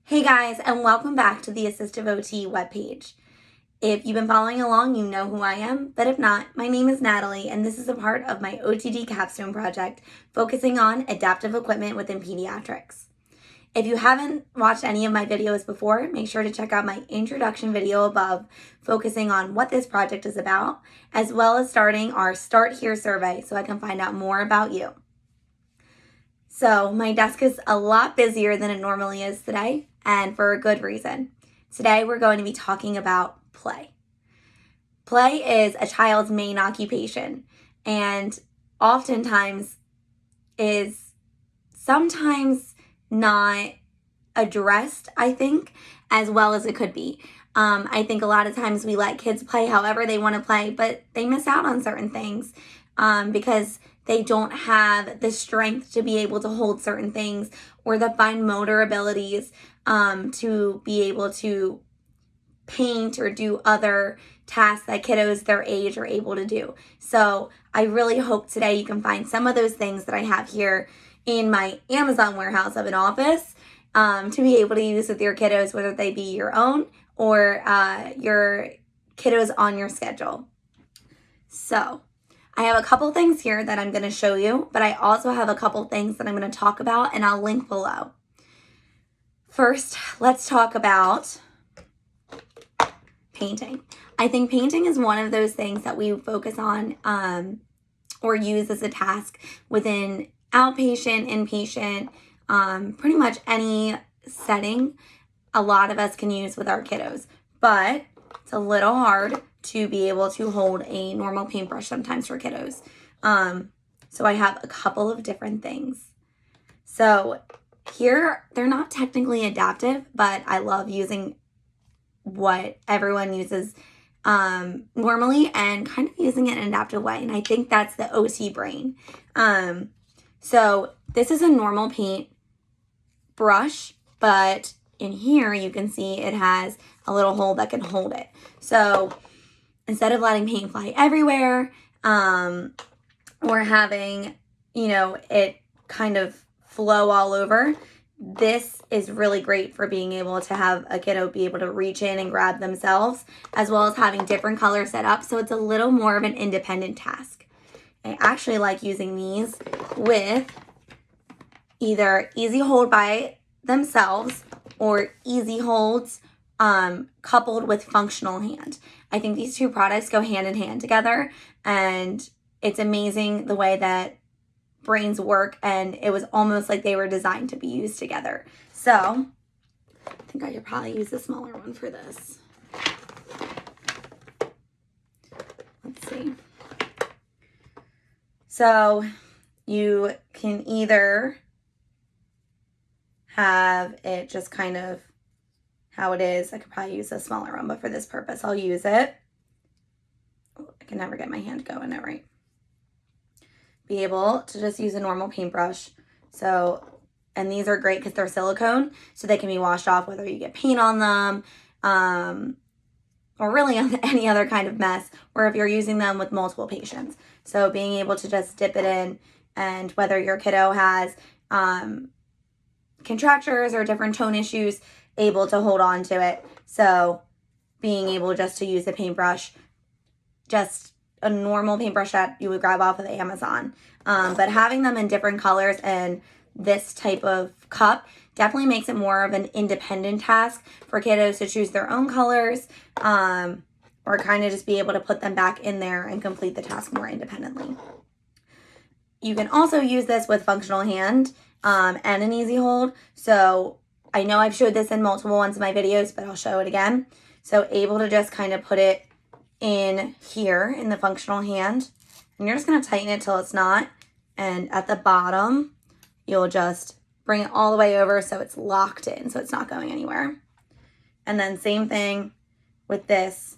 Hey guys, and welcome back to the Assistive OT webpage. If you've been following along, you know who I am, but if not, my name is Natalie, and this is a part of my OTD capstone project focusing on adaptive equipment within pediatrics. If you haven't watched any of my videos before, make sure to check out my introduction video above, focusing on what this project is about, as well as starting our Start Here survey so I can find out more about you. So my desk is a lot busier than it normally is today, and for a good reason. Today we're going to be talking about play. Play is a child's main occupation, and oftentimes is sometimes not addressed, I think, as well as it could be. I think a lot of times we let kids play however they want to play, but they miss out on certain things because they don't have the strength to be able to hold certain things or the fine motor abilities to be able to paint or do other tasks that kiddos their age are able to do. So I really hope today you can find some of those things that I have here in my Amazon warehouse of an office to be able to use with your kiddos, whether they be your own or your kiddos on your schedule. So I have a couple things here that I'm going to show you, but I also have a couple things that I'm going to talk about, and I'll link below. First, let's talk about painting. I think painting is one of those things that we focus on or use as a task within outpatient, inpatient, pretty much any setting a lot of us can use with our kiddos, but it's a little hard to be able to hold a normal paintbrush sometimes for kiddos. So I have a couple of different things. So here, they're not technically adaptive, but I love using what everyone uses normally and kind of using it in an adaptive way. And I think that's the OT brain. So this is a normal paint brush, but in here you can see it has a little hole that can hold it. So instead of letting paint fly everywhere or having, it kind of flow all over, this is really great for being able to have a kiddo be able to reach in and grab themselves, as well as having different colors set up. So it's a little more of an independent task. I actually like using these with either easy hold by themselves or easy holds coupled with functional hand. I think these two products go hand in hand together, and it's amazing the way that brains work, and it was almost like they were designed to be used together. So I think I could probably use a smaller one for this. Let's see. So you can either have it just kind of how it is. I could probably use a smaller one, but for this purpose, I'll use it. I can never get my hand going it right. Be able to just use a normal paintbrush. So, and these are great because they're silicone, so they can be washed off whether you get paint on them, or really on any other kind of mess, or if you're using them with multiple patients. So being able to just dip it in, and whether your kiddo has contractures or different tone issues, able to hold on to it. So being able just to use the paintbrush, just a normal paintbrush that you would grab off of Amazon. But having them in different colors and this type of cup definitely makes it more of an independent task for kiddos to choose their own colors or kind of just be able to put them back in there and complete the task more independently. You can also use this with functional hand and an easy hold. So I know I've showed this in multiple ones of my videos, but I'll show it again. So able to just kind of put it in here in the functional hand, and you're just going to tighten it till it's not, and at the bottom you'll just bring it all the way over so it's locked in, so it's not going anywhere. And then same thing with this,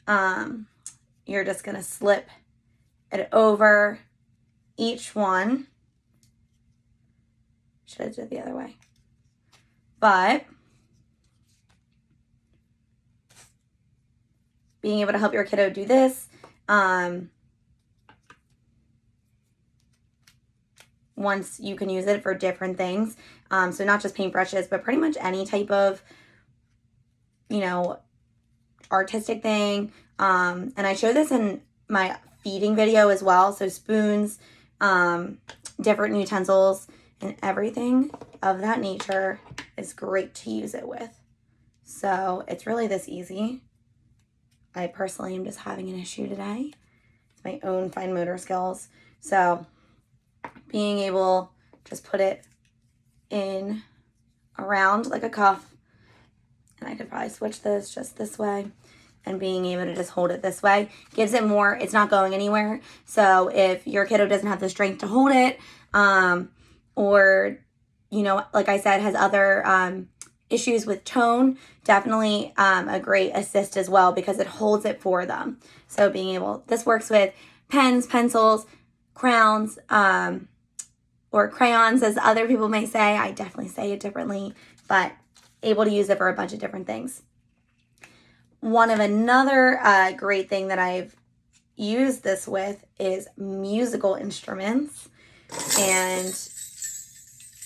you're just going to slip it over each one. Should I do it the other way? But being able to help your kiddo do this once you can use it for different things. So not just paintbrushes, but pretty much any type of, artistic thing. And I showed this in my feeding video as well. So spoons, different utensils, and everything of that nature is great to use it with. So it's really this easy. I personally am just having an issue today. It's my own fine motor skills. So being able to just put it in around like a cuff, and I could probably switch this just this way, and being able to just hold it this way gives it more, it's not going anywhere. So if your kiddo doesn't have the strength to hold it, or, like I said, has other issues with tone, definitely a great assist as well, because it holds it for them. So this works with pens, pencils, crowns, or crayons, as other people may say. I definitely say it differently, but able to use it for a bunch of different things. Another great thing that I've used this with is musical instruments. And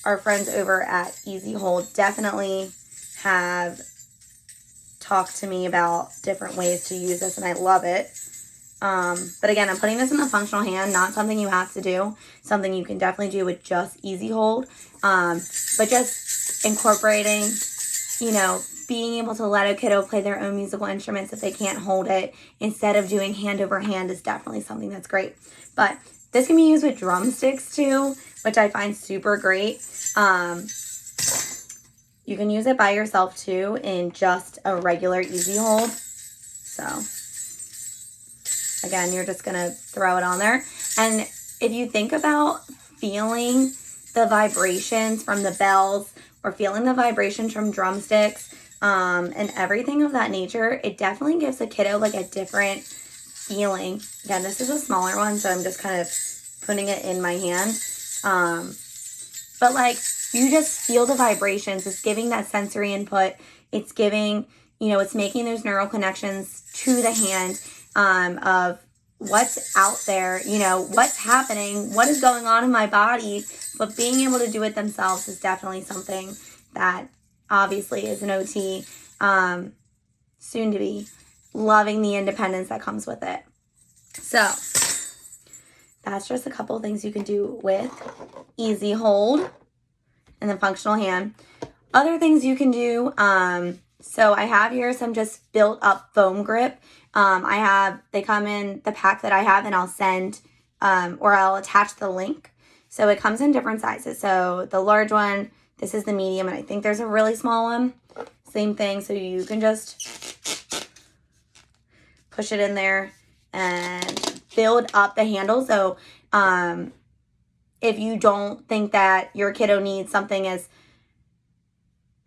our friends over at Easy Hold definitely have talked to me about different ways to use this, and I love it. But again, I'm putting this in the functional hand, not something you have to do, something you can definitely do with just Easy Hold. But just incorporating, being able to let a kiddo play their own musical instruments if they can't hold it instead of doing hand over hand is definitely something that's great. But this can be used with drumsticks too, which I find super great. You can use it by yourself too in just a regular Easy Hold. So again, you're just gonna throw it on there. And if you think about feeling the vibrations from the bells or feeling the vibrations from drumsticks, and everything of that nature, it definitely gives a kiddo like a different feeling. Again, this is a smaller one, so I'm just kind of putting it in my hand. But like, you just feel the vibrations. It's giving that sensory input. It's giving, it's making those neural connections to the hand, of what's out there, what's happening, what is going on in my body. But being able to do it themselves is definitely something that obviously is an OT, soon to be, loving the independence that comes with it. So that's just a couple of things you can do with Easy Hold and the functional hand. Other things you can do, so I have here some just built up foam grip. They come in the pack that I have, and I'll send, or I'll attach the link. So it comes in different sizes. So the large one, this is the medium, and I think there's a really small one. Same thing, so you can just push it in there and build up the handle. So if you don't think that your kiddo needs something as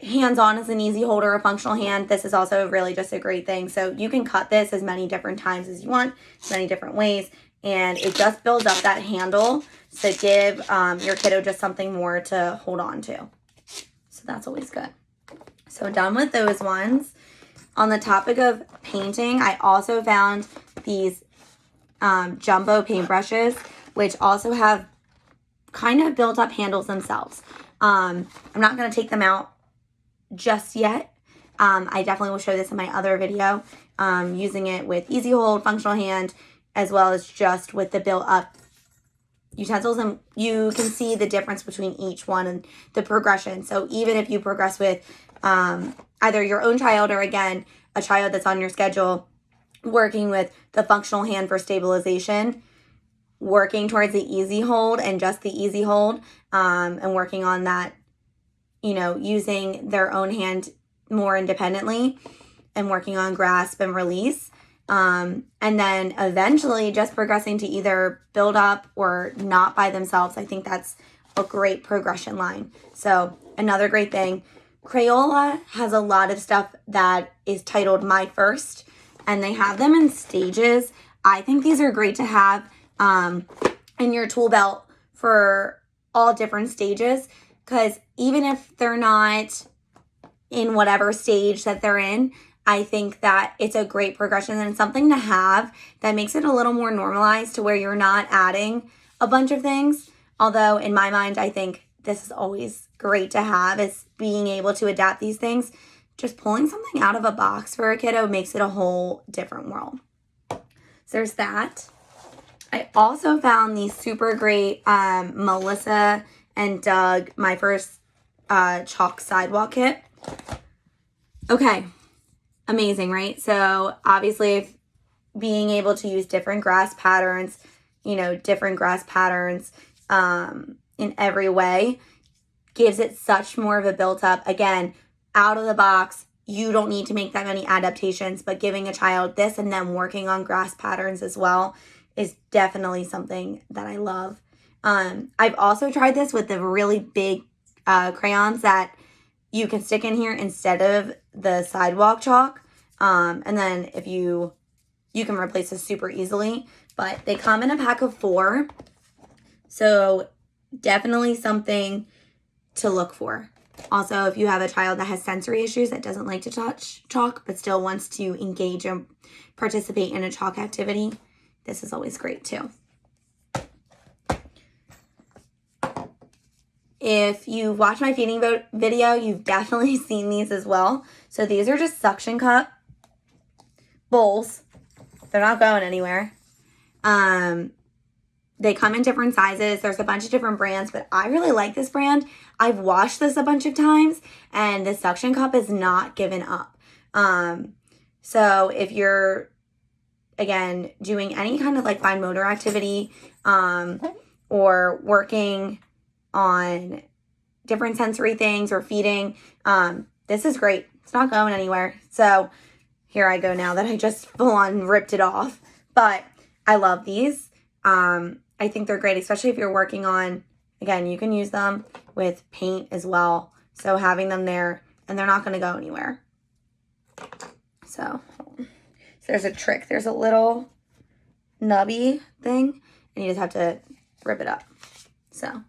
hands-on as an Easy Hold or a functional hand, this is also really just a great thing. So you can cut this as many different times as you want, many different ways, and it just builds up that handle to give your kiddo just something more to hold on to. So that's always good. So done with those ones. On the topic of painting, I also found these jumbo paintbrushes, which also have kind of built up handles themselves. I'm not going to take them out just yet. I definitely will show this in my other video, using it with Easy Hold, functional hand, as well as just with the built up utensils, and you can see the difference between each one and the progression. So even if you progress with either your own child or, again, a child that's on your schedule, working with the functional hand for stabilization, working towards the Easy Hold and just the Easy Hold, and working on that, using their own hand more independently and working on grasp and release. And then eventually just progressing to either build up or not by themselves. I think that's a great progression line. So another great thing, Crayola has a lot of stuff that is titled My First, and they have them in stages. I think these are great to have in your tool belt for all different stages, because even if they're not in whatever stage that they're in, I think that it's a great progression and something to have that makes it a little more normalized, to where you're not adding a bunch of things. Although in my mind, I think this is always great to have, is being able to adapt these things. Just pulling something out of a box for a kiddo makes it a whole different world. So there's that. I also found these super great Melissa and Doug, my first chalk sidewalk kit. Okay, amazing, right? So obviously being able to use different grass patterns, different grass patterns in every way gives it such more of a built up, again, out of the box. You don't need to make that many adaptations, but giving a child this and then working on grass patterns as well is definitely something that I love. I've also tried this with the really big crayons that you can stick in here instead of the sidewalk chalk. And then if you can replace this super easily, but they come in a pack of 4. So definitely something to look for. Also, if you have a child that has sensory issues that doesn't like to touch chalk but still wants to engage and participate in a chalk activity, this is always great too. If you've watched my feeding video, you've definitely seen these as well. So these are just suction cup bowls. They're not going anywhere. They come in different sizes. There's a bunch of different brands, but I really like this brand. I've washed this a bunch of times, and the suction cup is not given up. So if you're, again, doing any kind of like fine motor activity or working on different sensory things or feeding, this is great. It's not going anywhere. So here I go now that I just full on ripped it off. But I love these. I think they're great, especially if you're working on, again, you can use them with paint as well. So having them there, and they're not going to go anywhere. So there's a trick. There's a little nubby thing, and you just have to rip it up. So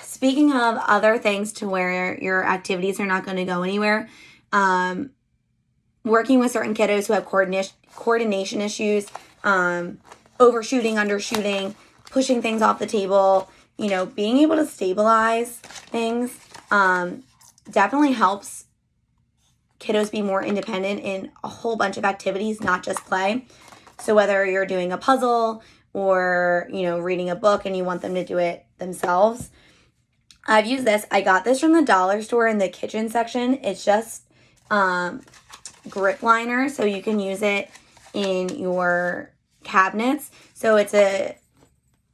speaking of other things to where your activities are not going to go anywhere, working with certain kiddos who have coordination issues, overshooting, undershooting, pushing things off the table, being able to stabilize things definitely helps kiddos be more independent in a whole bunch of activities, not just play. So whether you're doing a puzzle or, reading a book and you want them to do it themselves, I've used this. I got this from the dollar store in the kitchen section. It's just grip liner, so you can use it in your cabinets. So it's a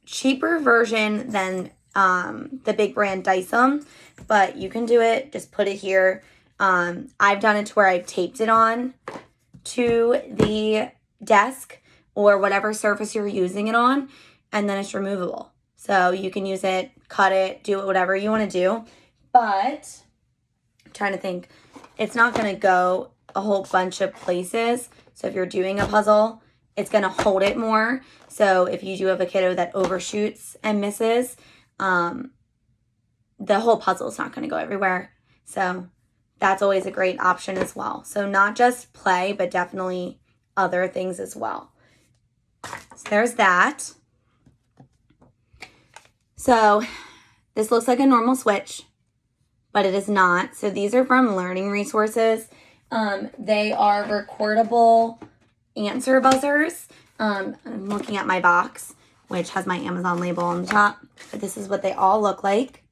cheaper version than the big brand Dyson, but you can do it. Just put it here. I've done it to where I've taped it on to the desk or whatever surface you're using it on, and then it's removable. So you can use it, cut it, do it, whatever you want to do. But I'm trying to think, it's not going to go a whole bunch of places. So if you're doing a puzzle, it's going to hold it more. So if you do have a kiddo that overshoots and misses, the whole puzzle is not going to go everywhere. So that's always a great option as well. So not just play, but definitely other things as well. So there's that. So this looks like a normal switch, but it is not. So these are from Learning Resources. They are recordable answer buzzers. I'm looking at my box, which has my Amazon label on the top, but this is what they all look like.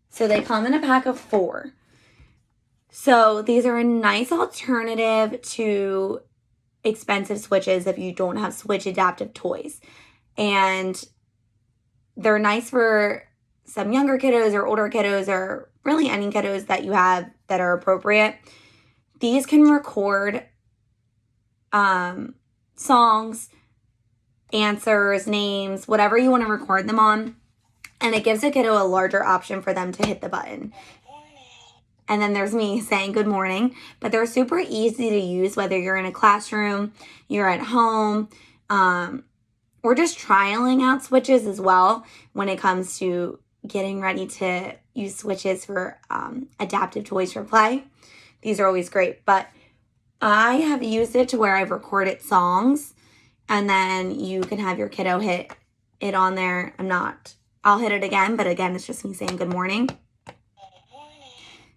So they come in a pack of 4. So these are a nice alternative to expensive switches if you don't have switch adaptive toys. And they're nice for some younger kiddos or older kiddos or really any kiddos that you have that are appropriate. These can record songs, answers, names, whatever you want to record them on. And it gives a kiddo a larger option for them to hit the button. And then there's me saying good morning. But they're super easy to use, whether you're in a classroom, you're at home, or just trialing out switches as well when it comes to getting ready to use switches for adaptive toys for play. These are always great. But I have used it to where I've recorded songs, and then you can have your kiddo hit it on there. I'll hit it again, but again, it's just me saying good morning.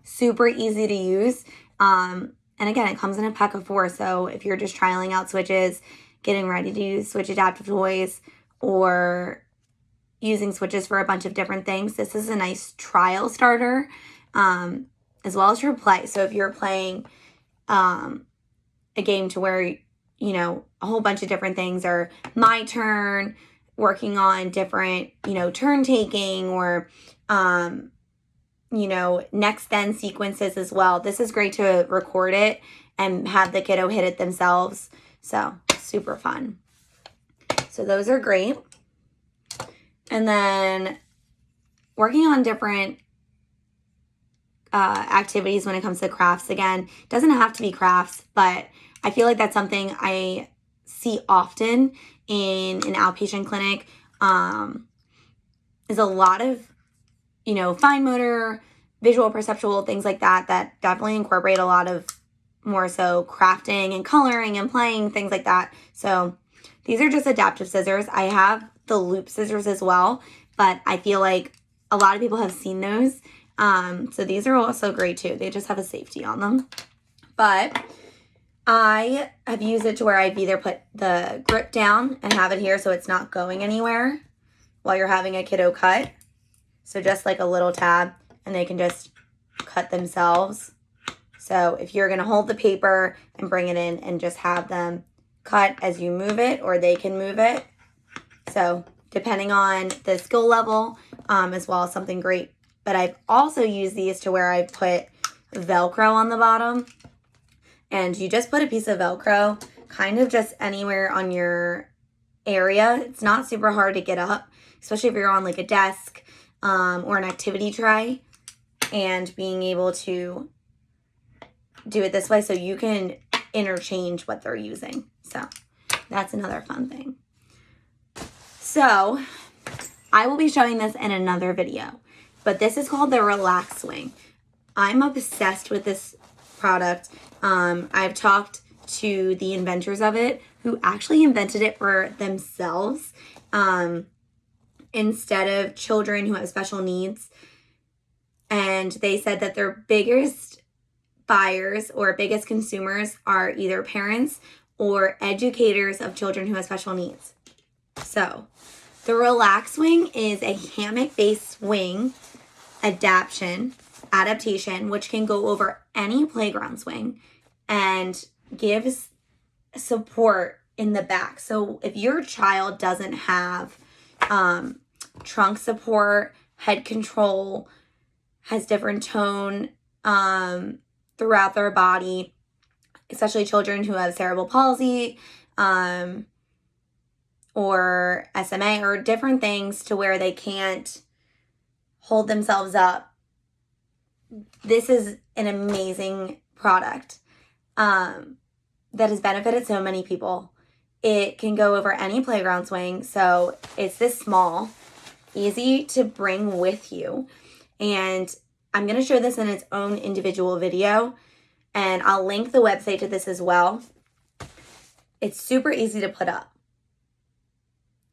Super easy to use. And again, it comes in a pack of 4. So if you're just trialing out switches, getting ready to use Switch adaptive toys, or using switches for a bunch of different things, this is a nice trial starter, as well as for play. So if you're playing a game to where, you know, a whole bunch of different things, or my turn, working on different, you know, turn taking, or, you know, next then sequences as well. This is great to record it and have the kiddo hit it themselves. So super fun. So those are great. And then working on different activities when it comes to crafts. Again, doesn't have to be crafts, but I feel like that's something I see often in an outpatient clinic, is a lot of, you know, fine motor, visual, perceptual, things like that, that definitely incorporate a lot of more so crafting and coloring and playing, things like that. So these are just adaptive scissors. I have the loop scissors as well, but I feel like a lot of people have seen those. So these are also great too. They just have a safety on them. But I have used it to where I've either put the grip down and have it here so it's not going anywhere while you're having a kiddo cut. So just like a little tab, and they can just cut themselves. So if you're going to hold the paper and bring it in and just have them cut as you move it, or they can move it. So depending on the skill level, as well as something great. But I've also used these to where I put Velcro on the bottom. And you just put a piece of Velcro kind of just anywhere on your area. It's not super hard to get up, especially if you're on like a desk, or an activity tray, and being able to do it this way so you can interchange what they're using. So that's another fun thing. So I will be showing this in another video, but this is called the Relax Swing. I'm obsessed with this product. I've talked to the inventors of it, who actually invented it for themselves, instead of children who have special needs. And they said that their biggest buyers or biggest consumers are either parents or educators of children who have special needs. So the Relax Swing is a hammock-based swing adaptation, which can go over any playground swing and gives support in the back. So if your child doesn't have trunk support, head control, has different tone throughout their body, especially children who have cerebral palsy, or SMA, or different things to where they can't hold themselves up, this is an amazing product that has benefited so many people. It can go over any playground swing, so it's this small, easy to bring with you. And I'm going to show this in its own individual video, and I'll link the website to this as well. It's super easy to put up.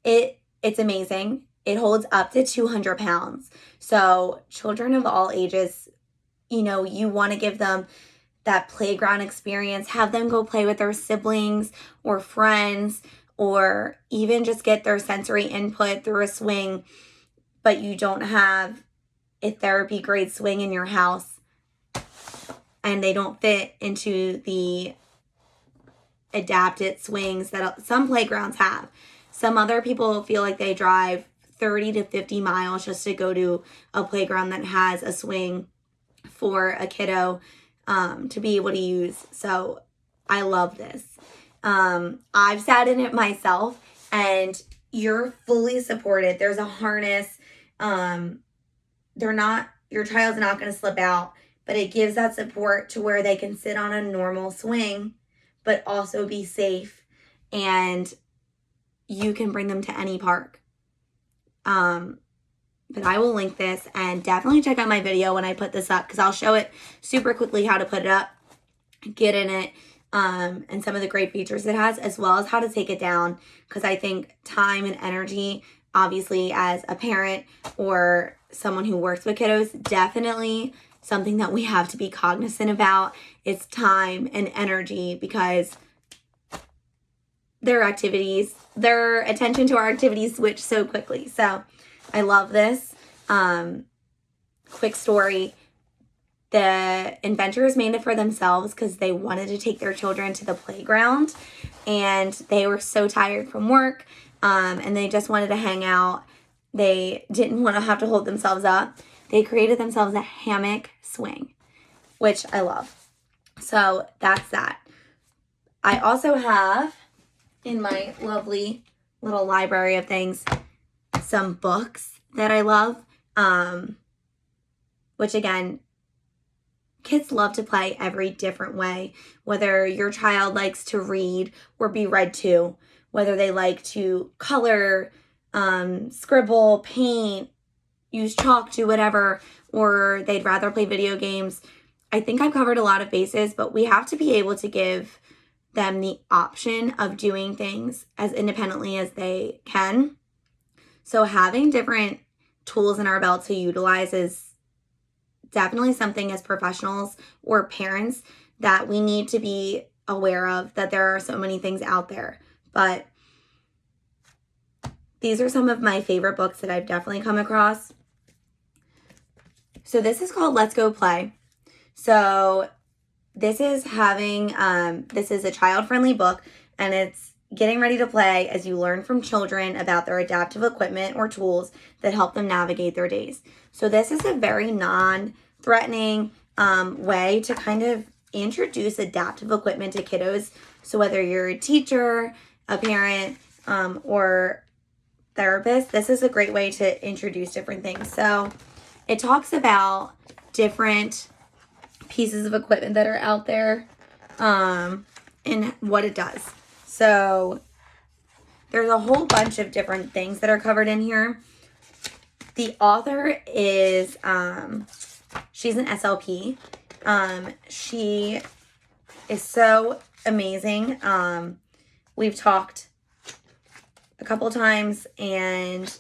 It's amazing. It holds up to 200 pounds. So children of all ages, you know, you want to give them that playground experience, have them go play with their siblings or friends, or even just get their sensory input through a swing, but you don't have a therapy grade swing in your house and they don't fit into the adapted swings that some playgrounds have. Some other people feel like they drive 30 to 50 miles just to go to a playground that has a swing for a kiddo to be able to use. So I love this. I've sat in it myself, and you're fully supported. There's a harness. Your child's not going to slip out, but it gives that support to where they can sit on a normal swing, but also be safe, and you can bring them to any park. But I will link this, and definitely check out my video when I put this up, because I'll show it super quickly how to put it up, get in it, and some of the great features it has, as well as how to take it down, because I think time and energy obviously as a parent or someone who works with kiddos, definitely something that we have to be cognizant about. It's time and energy, because their attention to our activities switch so quickly. So I love this. Quick story. The inventors made it for themselves because they wanted to take their children to the playground, and they were so tired from work, and they just wanted to hang out. They didn't want to have to hold themselves up. They created themselves a hammock swing, which I love. So that's that. I also have in my lovely little library of things some books that I love, which again, kids love to play every different way, whether your child likes to read or be read to, whether they like to color, scribble, paint, use chalk, do whatever, or they'd rather play video games. I think I've covered a lot of bases, but we have to be able to give them the option of doing things as independently as they can. So having different tools in our belt to utilize is definitely something as professionals or parents that we need to be aware of, that there are so many things out there. But these are some of my favorite books that I've definitely come across. So this is called Let's Go Play. So this is this is a child-friendly book, and it's getting ready to play as you learn from children about their adaptive equipment or tools that help them navigate their days. So this is a very non-threatening way to kind of introduce adaptive equipment to kiddos. So whether you're a teacher, a parent, or therapist, this is a great way to introduce different things. So it talks about different pieces of equipment that are out there, and what it does. So there's a whole bunch of different things that are covered in here. The author is, she's an SLP. She is so amazing. We've talked a couple times, and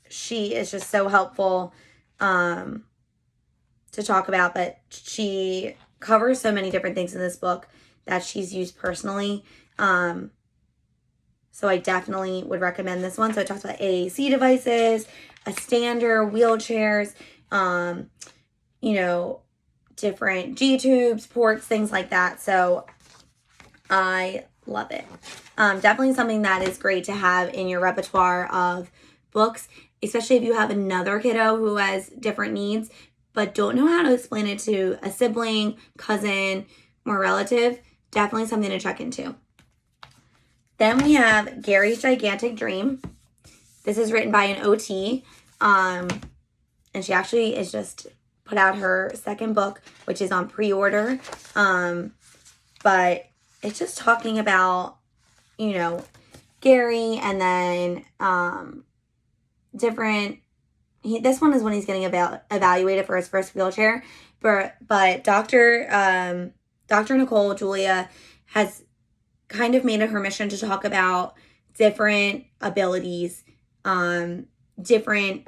she is just so helpful to talk about, but she covers so many different things in this book that she's used personally. So I definitely would recommend this one. So it talks about AAC devices, a stander, wheelchairs, different G-tubes, ports, things like that. So I love it. Definitely something that is great to have in your repertoire of books, especially if you have another kiddo who has different needs but don't know how to explain it to a sibling, cousin, or relative. Definitely something to check into. Then we have Gary's Gigantic Dream. This is written by an OT, and she actually is just put out her second book, which is on pre-order. But it's just talking about, Gary, and then different. This one is when he's getting evaluated for his first wheelchair, but Dr. Nicole Julia has kind of made it her mission to talk about different abilities, different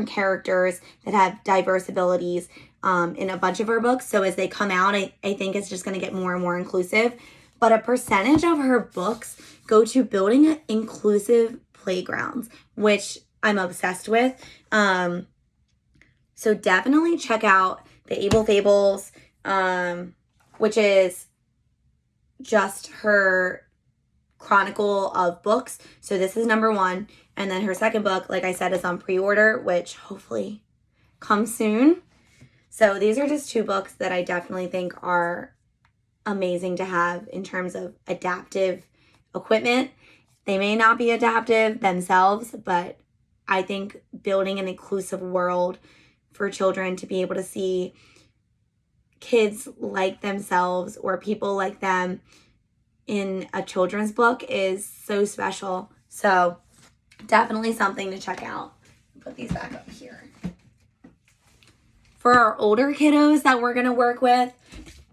characters that have diverse abilities in a bunch of her books. So as they come out, I think it's just going to get more and more inclusive. But a percentage of her books go to building inclusive playgrounds, which I'm obsessed with. So definitely check out the Able Fables, which is just her chronicle of books. So this is number 1. And then her second book, like I said, is on pre-order, which hopefully comes soon. So these are just 2 books that I definitely think are amazing to have in terms of adaptive equipment. They may not be adaptive themselves, but I think building an inclusive world for children to be able to see kids like themselves or people like them in a children's book is so special. So definitely something to check out. Put these back up here. For our older kiddos that we're going to work with,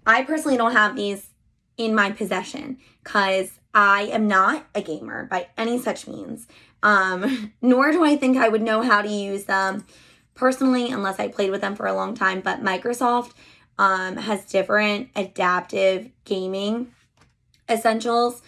I personally don't have these in my possession because I am not a gamer by any such means. nor do I think I would know how to use them personally unless I played with them for a long time. But Microsoft has different adaptive gaming essentials,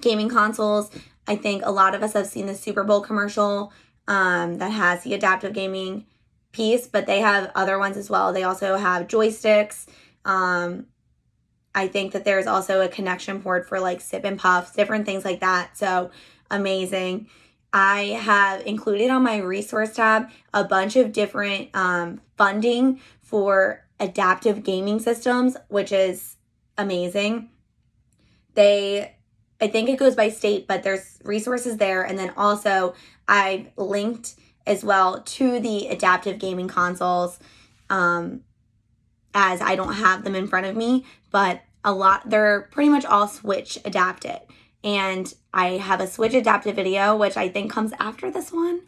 gaming consoles. I think a lot of us have seen the Super Bowl commercial that has the adaptive gaming piece, but they have other ones as well. They also have joysticks. I think that there's also a connection port for like sip and puffs, different things like that. So amazing. I have included on my resource tab a bunch of different funding for adaptive gaming systems, which is amazing. I think it goes by state, but there's resources there. And then also I've linked as well to the adaptive gaming consoles, as I don't have them in front of me, but they're pretty much all Switch adapted. And I have a Switch adaptive video, which I think comes after this one,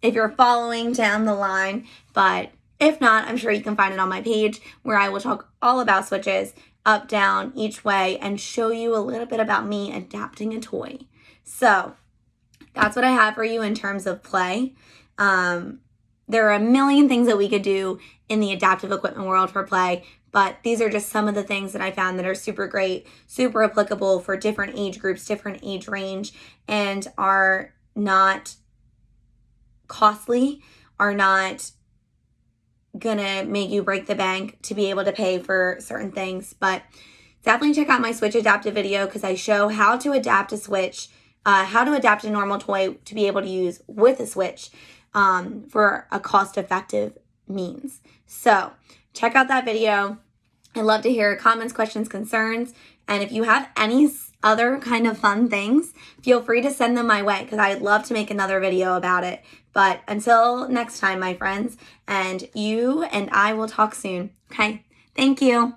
if you're following down the line. But if not, I'm sure you can find it on my page, where I will talk all about Switches, up, down, each way, and show you a little bit about me adapting a toy. So that's what I have for you in terms of play. There are a million things that we could do in the adaptive equipment world for play, but these are just some of the things that I found that are super great, super applicable for different age groups, different age range, and are not costly, are not gonna make you break the bank to be able to pay for certain things. But definitely check out my Switch adaptive video, because I show how to adapt a Switch, how to adapt a normal toy to be able to use with a Switch for a cost-effective means. So check out that video. I'd love to hear comments, questions, concerns, and if you have any other kind of fun things, feel free to send them my way, because I'd love to make another video about it. But until next time, my friends, and you and I will talk soon. Okay? Thank you.